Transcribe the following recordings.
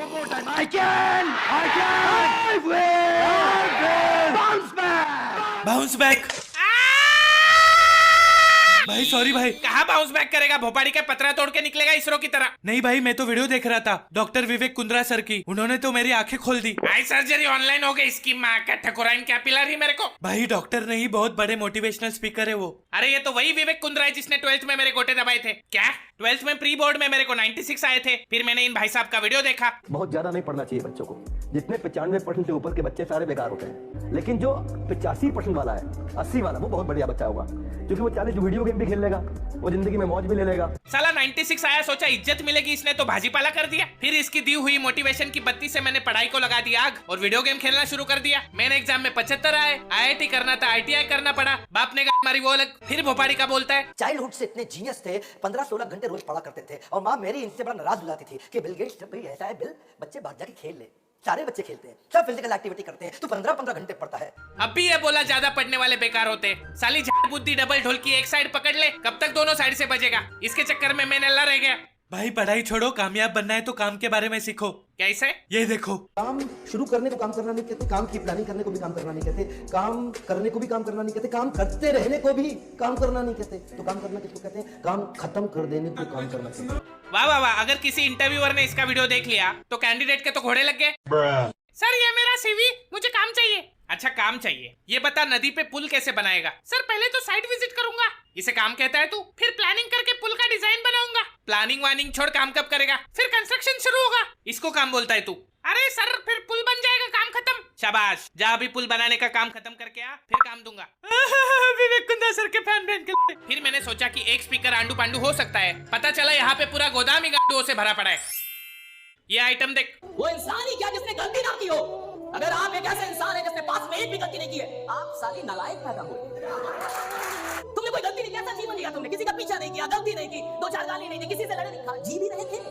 One more time. I can. I will. Bounce back. Bounce back. भाई sorry भाई। कहाँ bounce back करेगा? भोपाड़ी का पतरा तोड़ के निकलेगा इसरो की तरह। नहीं भाई, मैं तो वीडियो देख रहा था डॉक्टर विवेक कुंद्रा सर की, उन्होंने तो मेरी आंखें खोल दी। आई सर्जरी ऑनलाइन हो गई। इसकी माँ का ठकुराइन क्या पिला रही मेरे को। भाई डॉक्टर नहीं, बहुत बड़े मोटिवेशनल स्पीकर है वो। अरे ये तो वही विवेक कुंद्रा है जिसने 12th में मेरे गोटे दबाए थे। क्या 12th में प्री बोर्ड में मेरे को 96 आए थे। फिर मैंने इन भाई साहब का वीडियो देखा। बहुत ज्यादा नहीं पढ़ना चाहिए बच्चों को। जितने 95% से ऊपर के बच्चे सारे बेकार होते हैं, लेकिन जो 85% वाला है, 80 वाला, वो बहुत बढ़िया बच्चा होगा, क्योंकि वो 40 वीडियो गेम भी खेल लेगा, वो जिंदगी में मौज भी ले लेगा। साला 96 आया, सोचा इज्जत मिलेगी, इसने तो भाजीपाला कर दिया। फिर इसकी दी हुई मोटिवेशन की बत्ती से मैंने पढ़ाई को लगा दिया आग और वीडियो गेम खेलना शुरू कर दिया। मैंने एग्जाम में 75 आए। IIT करना था, ITI करना पड़ा। बाप ने कहा हमारी वो अलग। फिर भोपाड़ी का बोलता है चाइल्डहुड से इतने जीनियस थे, 15-16 घंटे रोज पढ़ा करते थे, और माँ मेरी इनसे बड़ा नाराज हो जाती थी कि बिल गेट्स जब भी ऐसा है, बिल बच्चे बाहर जाके खेल ले। सारे बच्चे खेलते हैं, सब फिजिकल एक्टिविटी करते हैं, तू 15-15 घंटे पढ़ता है। अब भी ये बोला ज्यादा पढ़ने वाले बेकार होते। साली झाड़ बुद्धि डबल ढोल की एक साइड पकड़ ले, कब तक दोनों साइड से बजेगा। इसके चक्कर में मैं नल्ला रह गया। भाई पढ़ाई छोड़ो, कामयाब बनना है तो काम के बारे में सीखो। कैसे? ये देखो, काम शुरू करने को काम करना नहीं कहते, काम की प्लानिंग करने को भी काम करना नहीं कहते, काम करने को भी काम करना नहीं कहते, काम करते रहने को भी काम करना नहीं कहते। तो काम करना किसको कहते हैं? काम खत्म कर देने को काम करना कहते हैं। वाह वाह वाह। अगर किसी इंटरव्यूअर ने इसका वीडियो देख लिया तो कैंडिडेट के तो घोड़े लग गए। सर ये मेरा CV, मुझे काम चाहिए। अच्छा काम चाहिए, ये बता नदी पे पुल कैसे बनाएगा? सर पहले तो साइट विजिट करूंगा। इसे काम कहता है तू? फिर प्लानिंग करके पुल का डिजाइन बनाऊंगा। प्लानिंग वानिंग छोड़, काम कब करेगा? फिर कंस्ट्रक्शन शुरू होगा। इसको काम बोलता है तू? अरे सर फिर पुल बन जाएगा, काम खत्म। शाबाश, जा अभी पुल बनाने का काम खत्म करके आ, फिर काम दूंगा। विवेक कुंद्रा सर के फैन बन के। फिर मैंने सोचा कि एक स्पीकर आंडू पांडू हो सकता है। पता चला यहाँ पे पूरा गोदाम ही गांडुओं से भरा पड़ा है। ये आइटम देख। वो इंसान ही क्या जिसने गलती ना की हो? अगर आप एक ऐसे इंसान है जिसने पास में एक भी गलती नहीं की है, आप साली नालायक पैदा हुए। तुमने कोई गलती नहीं की, ऐसा जीवन लिया तुमने, किसी का पीछा नहीं किया, गलती नहीं की, 2-4 गाली नहीं दी, किसी से लड़े नहीं, जी भी रहे थे।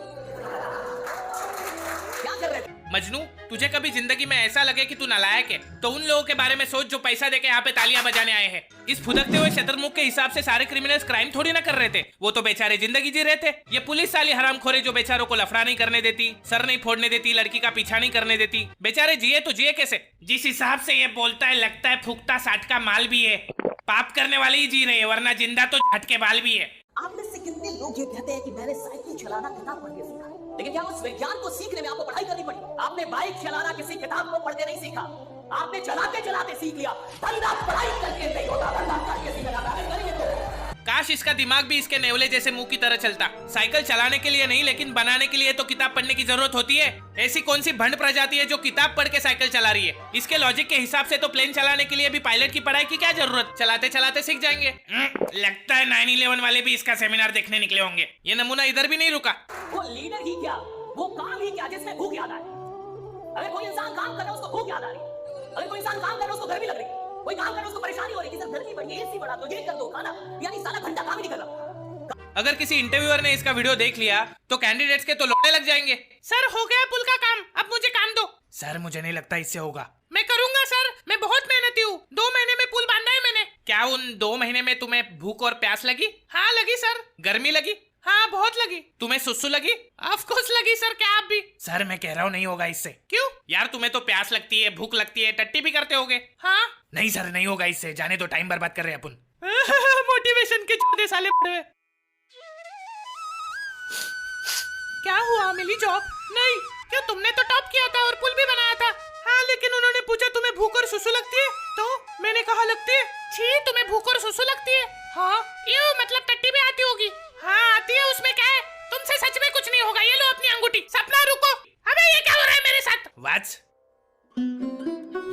क्या कर रहे थे? मजनू, तुझे कभी जिंदगी में ऐसा लगे कि तू नालायक है तो उन लोगों के बारे में सोच जो पैसा देके यहाँ पे तालियां बजाने आए हैं। इस फुदकते हुए शतरमुख के हिसाब से सारे क्रिमिनल्स क्राइम थोड़ी ना कर रहे थे, वो तो बेचारे जिंदगी जी रहे थे। ये पुलिस साली हरामखोरे जो बेचारों को लफड़ा नहीं करने देती, सर नहीं फोड़ने देती, लड़की का पीछा नहीं करने देती। बेचारे जिए तो जिए कैसे? जिस हिसाब से ये बोलता है लगता है फूकता साठ का माल भी है। पाप करने वाले ही जी रहे हैं, वरना जिंदा तो झटके बाल भी है। आप में से कितने लोग ये कहते हैं कि मैंने साइकिल चलाना किताब पढ़ के सीखा, लेकिन क्या उस विज्ञान को सीखने में आपको पढ़ाई करनी पड़ी? आपने बाइक चलाना किसी किताब को पढ़ के नहीं सीखा, आपने चलाते चलाते सीख लिया। धंधा पढ़ाई करके नहीं होता, धंधा करके सीखा जाता है। करिए तो। काश इसका दिमाग भी इसके नेवले जैसे मुंह की तरह चलता। साइकिल चलाने के लिए नहीं, लेकिन बनाने के लिए तो किताब पढ़ने की जरूरत होती है। ऐसी कौन सी भंड प्रजाति है जो किताब पढ़ के साइकिल चला रही है? इसके लॉजिक के हिसाब से तो प्लेन चलाने के लिए भी पायलट की पढ़ाई की क्या जरूरत? चलाते चलाते सीख जाएंगे। लगता है 9/11 वाले भी इसका सेमिनार देखने निकले होंगे। ये नमूना इधर भी नहीं रुका। वो लीडर ही क्या, वो काम ही क्या जिसमें भूख याद आए? अगर कोई इंसान काम कर रहा है उसको भूख याद आ रही है, अगर कोई इंसान काम कर रहा है उसको गर्मी लग रही है, कोई काम कर रहा है उसको परेशानी हो रही है कि सर गर्मी बढ़ गई, एसी बढ़ा दो, ये कर दो, खाना, यानी सारा घंटा काम ही नहीं कर रहा। अगर किसी इंटरव्यूअर ने इसका वीडियो देख लिया तो कैंडिडेट्स के तो लोड़े लग जाएंगे। सर हो गया पुल का काम, अब मुझे काम दो। सर मुझे नहीं लगता इससे होगा। मैं करूंगा सर, मैं बहुत मेहनती हूँ, 2 महीने में पुल बांधा है मैंने। क्या उन 2 महीने में तुम्हें भूख और प्यास लगी? हाँ लगी सर। गर्मी लगी? हाँ बहुत लगी। तुम्हें सुसु लगी? ऑफ कोर्स लगी सर। क्या आप भी? सर मैं कह रहा हूँ नहीं होगा इससे। क्यों? यार तुम्हें तो प्यास लगती है, भूख लगती है, टट्टी भी करते होगे। हाँ नहीं सर नहीं होगा इससे, जाने तो टाइम बर्बाद कर रहे हैं अपन। मोटिवेशन के चौदह साले पड़े। क्या हुआ? मिली जॉब? नहीं। क्यों? तुमने तो टॉप किया था और पुल भी बनाया था। हाँ लेकिन उन्होंने पूछा तुम्हें भूख और सुसु लगती है, तो मैंने कहा लगती है। छी, तुम्हें भूख और सुसु लगती है? हाँ। यूं मतलब टट्टी भी आती होगी? हाँ आती है, उसमें क्या है? तुमसे सच में कुछ नहीं होगा। ये लो अपनी अंगूठी। सपना रुको, अबे ये क्या हो रहा है मेरे साथ? What?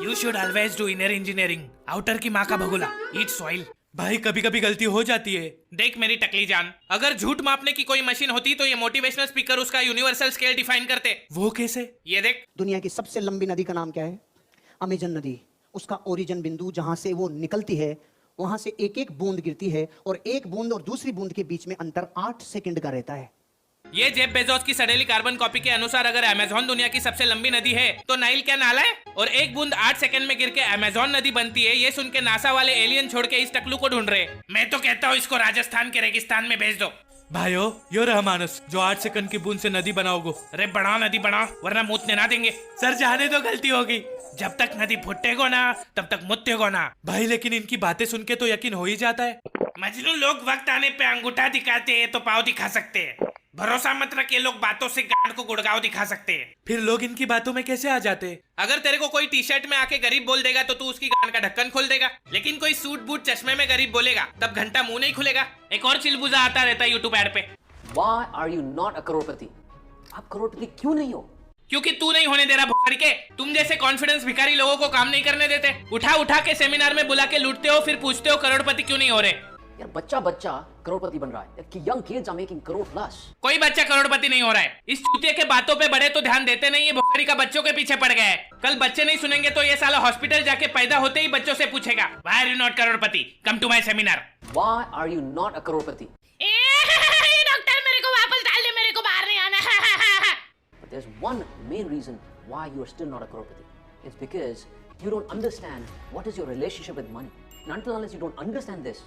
You should always do inner engineering. Outer की माँ का भगोला, eat soil. भाई कभी कभी गलती हो जाती है। देख मेरी टकली जान, अगर झूठ मापने की कोई मशीन होती तो ये मोटिवेशनल स्पीकर उसका यूनिवर्सल स्केल डिफाइन करते। वो कैसे? ये देख। दुनिया की सबसे लंबी नदी का नाम क्या है? अमेजन नदी। उसका ओरिजिन बिंदु जहां से वो निकलती है, वहां से एक एक बूंद गिरती है, और एक बूंद और दूसरी बूंद के बीच में अंतर 8 सेकंड का रहता है। ये जेफ बेजोस की सड़ेली कार्बन कॉपी के अनुसार अगर अमेज़न दुनिया की सबसे लंबी नदी है तो नाइल क्या नाला है? और एक बूंद 8 सेकंड में गिर के अमेज़न नदी बनती है। ये सुन के नासा वाले एलियन छोड़ के इस टकलू को ढूंढ रहे। मैं तो कहता हूँ इसको राजस्थान के रेगिस्तान में भेज दो। भाइयों, यो रहा मानस जो 8 सेकंड की बूंद से नदी बनाओगे। अरे बढ़ाओ नदी बढ़ाओ, वरना मूतने ना देंगे। सर जाने तो गलती होगी। जब तक नदी फुटेगो ना तब तक मुतेगो ना। भाई लेकिन इनकी बातें सुन के तो यकीन हो ही जाता है। मजनू लोग वक्त आने पे अंगूठा दिखाते हैं तो पाँव दिखा सकते हैं। भरोसा मत रख, ये लोग बातों से गांड को गुड़गांव दिखा सकते हैं। फिर लोग इनकी बातों में कैसे आ जाते हैं? अगर तेरे को कोई टी शर्ट में आके गरीब बोल देगा तो तू उसकी गांड का ढक्कन खोल देगा, लेकिन कोई सूट बूट चश्मे में गरीब बोलेगा तब घंटा मुंह नहीं खुलेगा। एक और चिलबुजा आता रहता है यूट्यूब एड पे। Why are you not a करोड़पति? आप करोड़पति क्यों नहीं हो? क्योंकि तू नहीं होने दे रहा भोसड़ी के। तुम जैसे कॉन्फिडेंस भिखारी लोगों को काम नहीं करने देते। उठा उठा के सेमिनार में बुला के लूटते हो, फिर पूछते हो करोड़पति क्यों नहीं हो रहे। यार बच्चा करोड़पति बन रहा है कि young kids are making crore plus. कोई बच्चा करोड़पति नहीं हो रहा है। इस चूतिए के बातों पे बड़े तो ध्यान देते नहीं है, भोसड़ी का बच्चों के पीछे पड़ गया है। कल बच्चे नहीं सुनेंगे तो ये साला हॉस्पिटल जाके पैदा होते ही बच्चों से पूछेगा Why are you not Crorepati? Come to my seminar. Why are you not a Crorepati? Doctor मेरे को वापस डाल दे, मेरे को बाहर नहीं आना। But there's one main reason why you are still not a crorepati. It's because you don't understand what is your relationship with money. And until unless you don't understand this,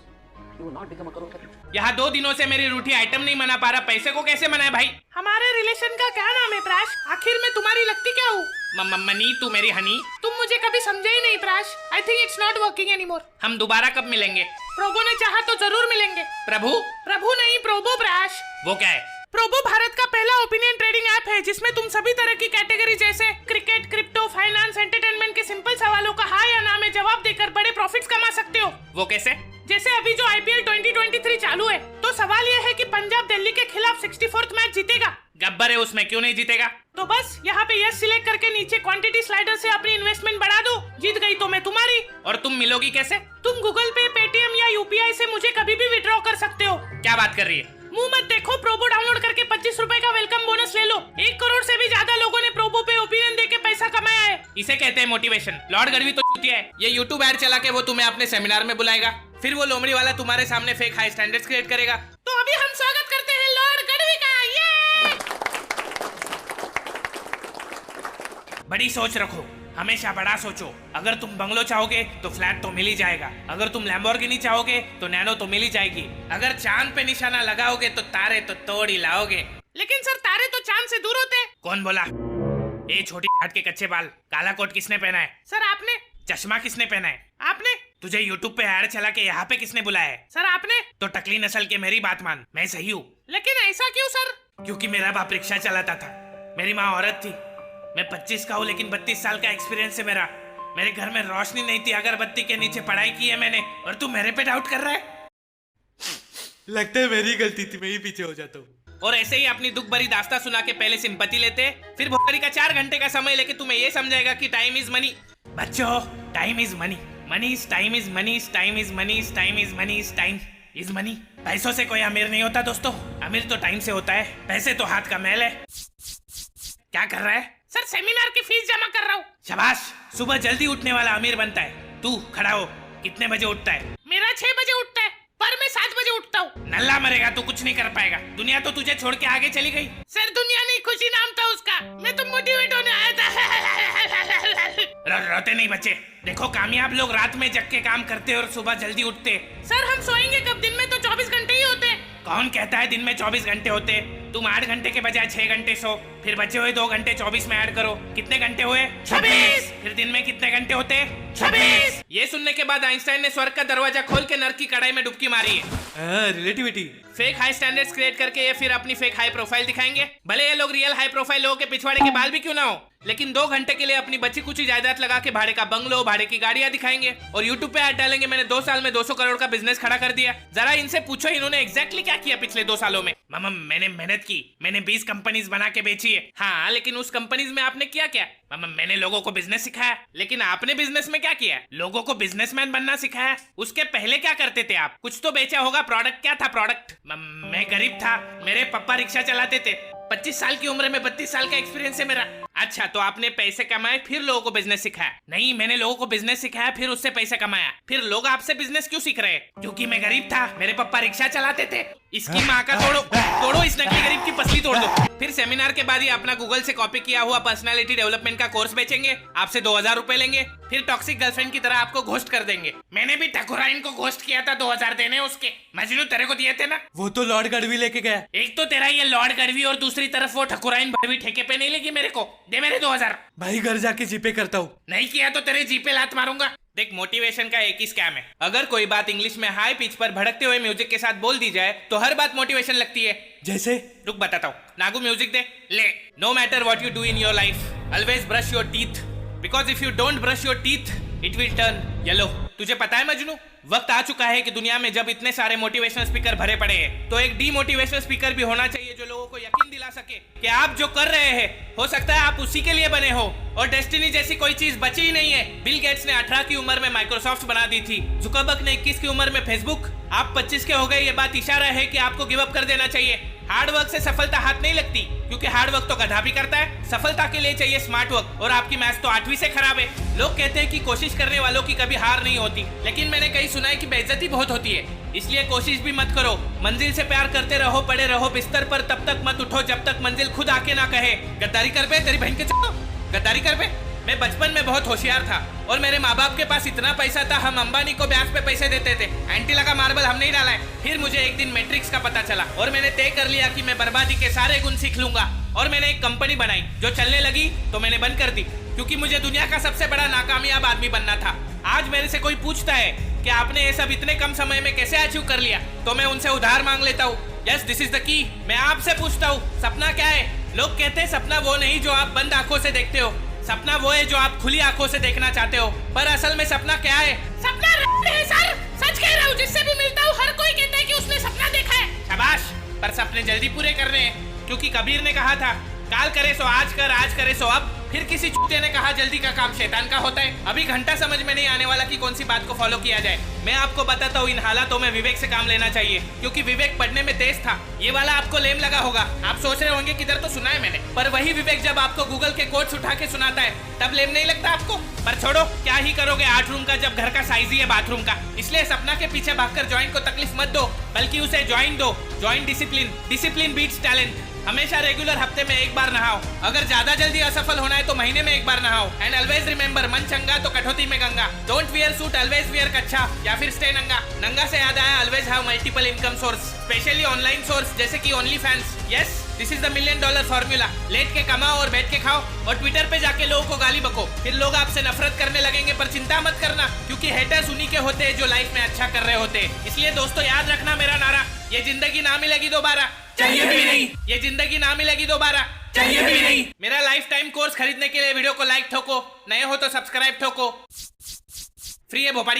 you will not become a crorepati. यहाँ 2 दिनों से मेरी रूठी item नहीं मना पा रहा, पैसे को कैसे मनाए भाई? हमारे रिलेशन का क्या नाम है प्राश? आखिर में तुम्हारी लगती क्या हूँ? मनी, तू मेरी हनी। तुम मुझे कभी समझे ही नहीं प्राश। I think it's not working anymore. हम दोबारा कब मिलेंगे? प्रभु ने चाहा तो जरूर मिलेंगे। प्रभु नहीं, प्रोबो प्राश। वो क्या है? प्रोबो भारत का पहला ओपिनियन ट्रेडिंग ऐप है जिसमें तुम सभी तरह की कैटेगरी जैसे क्रिकेट, क्रिप्टो, फाइनेंस, एंटरटेनमेंट के सिंपल सवालों का हाँ या ना में जवाब देकर बड़े प्रॉफिट्स कमा सकते हो। वो कैसे? जैसे अभी जो IPL 2023 चालू है, तो सवाल यह है कि पंजाब दिल्ली के खिलाफ 64th मैच जीतेगा। गब्बर है उसमें, क्यों नहीं जीतेगा? तो बस यहाँ पे यस सिलेक्ट करके नीचे क्वांटिटी स्लाइडर से अपनी इन्वेस्टमेंट बढ़ा दो। जीत गई तो मैं तुम्हारी। और तुम मिलोगी कैसे? तुम गूगल पे, पेटीएम या UPI से मुझे कभी भी विड्रॉ कर सकते हो। क्या बात कर रही है? मुंह मत देखो, प्रोबो डाउनलोड करके 25 रुपए का वेलकम बोनस ले लो। 1 करोड़ से भी ज्यादा लोगों ने प्रोबो पे ओपिनियन देके पैसा कमाया है। इसे कहते हैं मोटिवेशन। लॉर्ड गढ़वी तो चूतिया है। ये यूट्यूब ऐड चला के वो तुम्हें अपने सेमिनार में बुलाएगा, फिर वो लोमड़ी वाला तुम्हारे सामने फेक हाई स्टैंडर्ड्स क्रिएट करेगा। तो अभी हम स्वागत करते हैं लॉर्ड गढ़वी का। ये बड़ी सोच रखो, हमेशा बड़ा सोचो। अगर तुम बंगलो चाहोगे तो फ्लैट तो मिल ही जाएगा। अगर तुम लैम्बोर्गिनी चाहोगे तो नैनो तो मिल ही जाएगी। अगर चांद पे निशाना लगाओगे तो तारे तो तोड़ ही लाओगे। लेकिन सर तारे तो चांद से दूर होते हैं। कौन बोला? ये छोटी छाट के कच्चे बाल, काला कोट किसने पहना है? सर आपने। चश्मा किसने पहना है? आपने। तुझे यूट्यूब पे ऐड चला के यहाँ पे किसने बुलाया है? सर आपने। तो टकली नस्ल के मेरी बात मान, मैं सही हूँ। लेकिन ऐसा क्यों सर? क्योंकि मेरा बाप रिक्शा चलाता था, मेरी माँ औरत थी, मैं 25 का हूँ लेकिन 32 साल का एक्सपीरियंस है मेरा। मेरे घर में रोशनी नहीं थी, अगरबत्ती के नीचे पढ़ाई की है मैंने, और तू मेरे पे डाउट कर रहा है? लगता है मेरी गलती थी, मैं ही पीछे हो जाता हूँ। और ऐसे ही अपनी दुख भरी दास्ता सुना के पहले सिंपैथी लेते, फिर भोकरी का 4 घंटे का समय लेके तुम्हें ये समझाएगा कि टाइम इज मनी। बच्चों, time is money, money is time is money, time is money, time is money, time is money. पैसों से कोई अमीर नहीं होता दोस्तों, अमीर तो टाइम से होता है। पैसे तो हाथ का मैल है। क्या कर रहा है? सर सेमिनार की फीस जमा कर रहा हूँ। शाबाश, सुबह जल्दी उठने वाला अमीर बनता है। तू खड़ा हो, कितने बजे उठता है? मेरा 6 बजे उठता है, पर मैं 7 बजे उठता हूँ। नल्ला मरेगा, तू कुछ नहीं कर पाएगा। दुनिया तो तुझे छोड़ के आगे चली गई। सर दुनिया नहीं, खुशी नाम था उसका, मैं तो मोटिवेट होने आया था। रोते नहीं बच्चे, देखो कामयाब लोग रात में जग के काम करते और सुबह जल्दी उठते। सर हम सोएंगे कब? दिन में तो 24 घंटे ही होते। कौन कहता है दिन में 24 घंटे होते? तुम 8 घंटे के बजाय 6 घंटे सो, फिर बचे हुए 2 घंटे 24 में ऐड करो, कितने घंटे हुए? 26। फिर दिन में कितने घंटे होते? 26। ये सुनने के बाद आइंस्टाइन ने स्वर्ग का दरवाजा खोल के नर्क की कढ़ाई में डुबकी मारी है। Relativity. Fake high standards create करके ये फिर अपनी फेक हाई प्रोफाइल दिखाएंगे। भले ये लोग रियल हाई प्रोफाइल लोगों के पिछवाड़े के बाल भी क्यों ना हो, लेकिन 2 घंटे के लिए अपनी बची कुची जायदाद लगा के भाड़े का बंगलो, भाड़े की गाड़ियां दिखाएंगे और यूट्यूब पे ऐड डालेंगे मैंने 2 साल में 200 करोड़ का बिजनेस खड़ा कर दिया। जरा इनसे पूछो इन्होंने एग्जैक्टली क्या किया पिछले 2 सालों में। मामा मैंने मेहनत की, मैंने 20 कंपनीज बना के बेची है। हाँ, लेकिन उस कंपनीज में आपने किया क्या? मामा मैंने लोगों को बिजनेस सिखाया। लेकिन आपने बिजनेस में क्या किया? लोगों को बिजनेसमैन बनना सिखाया। उसके पहले क्या करते थे आप? कुछ तो बेचा होगा। प्रोडक्ट क्या था? प्रोडक्ट। मैं गरीब था, मेरे पापा रिक्शा चलाते थे। 25 साल की उम्र में 32 साल का एक्सपीरियंस है मेरा। अच्छा, तो आपने पैसे कमाए फिर लोगों को बिजनेस सिखाया? नहीं, मैंने लोगों को बिजनेस सिखाया फिर उससे पैसे कमाया। फिर लोग आपसे बिजनेस क्यों सीख रहे हैं? क्योंकि मैं गरीब था, मेरे पापा रिक्शा चलाते थे। इसकी माँ का तोड़ो इस नकली गरीब की पसली तोड़ दो। फिर सेमिनार के बाद ही अपना गूगल से कॉपी किया हुआ पर्सनालिटी डेवलपमेंट का कोर्स बेचेंगे, आपसे 2000 रुपए लेंगे, फिर टॉक्सिक गर्लफ्रेंड की तरह आपको घोस्ट कर देंगे। मैंने भी ठकुराइन को घोस्ट किया था, 2000 देने उसके। मजनू तेरे को दिए थे ना? वो तो लॉर्ड गढ़वी लेके गया। एक तो तेरा ये लॉर्ड गढ़वी और दूसरी तरफ वो ठकुराइन भड़वी ठेके पे नहीं लेगी मेरे को। दे मेरे 2000। भाई घर जाके जीपे करता हूँ। नहीं किया तो तेरे जीपे लात मारूंगा। देख, मोटिवेशन का एक ही स्कैम है। अगर कोई बात इंग्लिश में हाई पिच पर भड़कते हुए म्यूजिक के साथ बोल दी जाए तो हर बात मोटिवेशन लगती है। जैसे? रुक बताता हूँ। नागू म्यूजिक दे। ले। No matter what you do in your life, always brush your teeth, because if you don't brush your teeth it will turn yellow. तुझे पता है मजनू, वक्त आ चुका है कि दुनिया में जब इतने सारे मोटिवेशनल स्पीकर भरे पड़े हैं तो एक डीमोटिवेशनल स्पीकर भी होना चाहिए जो लोगों को यकीन दिला सके कि आप जो कर रहे हैं हो सकता है आप उसी के लिए बने हो और डेस्टिनी जैसी कोई चीज बची ही नहीं है। बिल गेट्स ने 18 की उम्र में माइक्रोसॉफ्ट बना दी थी, जुकरबर्ग ने 21 की उम्र में फेसबुक। आप 25 के हो गए, ये बात इशारा है कि आपको गिव अप कर देना चाहिए। हार्ड वर्क से सफलता हाथ नहीं लगती, क्योंकि हार्ड वर्क तो गधा भी करता है। सफलता के लिए चाहिए स्मार्ट वर्क, और आपकी मैथ्स तो 8वीं से खराब है। लोग कहते हैं कि कोशिश करने वालों की कभी हार नहीं होती, लेकिन मैंने कहीं सुना है कि बेइज्जती बहुत होती है, इसलिए कोशिश भी मत करो। मंजिल से प्यार करते रहो, पड़े रहो बिस्तर पर, तब तक मत उठो जब तक मंजिल खुद आके ना कहे गद्दारी कर बे, तेरी बहन के चलो गद्दारी कर बे। मैं बचपन में बहुत होशियार था और मेरे माँ बाप के पास इतना पैसा था, हम अंबानी को ब्याज पे पैसे देते थे। एंटी लगा मार्बल हम नहीं डाला है। फिर मुझे एक दिन मैट्रिक्स का पता चला और मैंने तय कर लिया कि मैं बर्बादी के सारे गुण सीख लूंगा, और मैंने एक कंपनी बनाई जो चलने लगी तो मैंने बंद कर दी, क्योंकि मुझे दुनिया का सबसे बड़ा नाकामयाब आदमी बनना था। आज मेरे से कोई पूछता है कि आपने ये सब इतने कम समय में कैसे अचीव कर लिया, तो मैं उनसे उधार मांग लेता हूँ। Yes, this is the key. मैं आपसे पूछता हूँ, सपना क्या है? लोग कहते हैं सपना वो नहीं जो आप बंद आंखों से देखते हो, सपना वो है जो आप खुली आंखों से देखना चाहते हो। पर असल में सपना क्या है? सपना है सर, सच कह रहा हूँ। जिससे भी मिलता हूँ हर कोई कहता है कि उसने सपना देखा है। शाबाश, पर सपने जल्दी पूरे करने हैं, क्योंकि कबीर ने कहा था काल करे सो आज कर, आज करे सो अब। फिर किसी चूते ने कहा जल्दी का काम शैतान का होता है। अभी घंटा समझ में नहीं आने वाला कि कौन सी बात को फॉलो किया जाए। मैं आपको बताता हूँ, इन हालातों में विवेक से काम लेना चाहिए, क्योंकि विवेक पढ़ने में तेज था। ये वाला आपको लेम लगा होगा, आप सोच रहे होंगे किधर तो सुना है मैंने, पर वही विवेक जब आपको गूगल के कोट्स उठा के सुनाता है तब लेम नहीं लगता आपको। पर छोड़ो, क्या ही करोगे 8 रूम का जब घर का साइज ही है बाथरूम का। इसलिए सपना के पीछे भागकर जॉइंट को तकलीफ मत दो, बल्कि उसे ज्वाइन दो। Join discipline, discipline beats talent. हमेशा रेगुलर हफ्ते में एक बार नहाओ, अगर ज्यादा जल्दी असफल होना है तो महीने में एक बार नहाओ। एंड ऑलवेज रिमेंबर, मन चंगा तो कठौती में Ganga. Don't wear suit, always wear कच्छा, या फिर स्टे नंगा। नंगा से याद आया, always have multiple income source, specially online source जैसे कि OnlyFans. Yes, this is the $1 million formula. लेट के कमाओ और बैठ के खाओ और ट्विटर पे जाके लोगों को गाली बको, फिर लोग आपसे नफरत करने लगेंगे। पर चिंता मत करना, क्योंकि हेटर्स उन्हीं के होते हैं जो लाइफ में अच्छा कर रहे होते हैं। इसलिए दोस्तों याद रखना मेरा नारा, ये जिंदगी ना मिलेगी दोबारा, चाहिए भी नहीं। ये जिंदगी ना मिलेगी दोबारा, चाहिए भी नहीं। मेरा लाइफ टाइम कोर्स खरीदने के लिए वीडियो को लाइक ठोको, नए हो तो सब्सक्राइब ठोको, फ्री है भोपाली।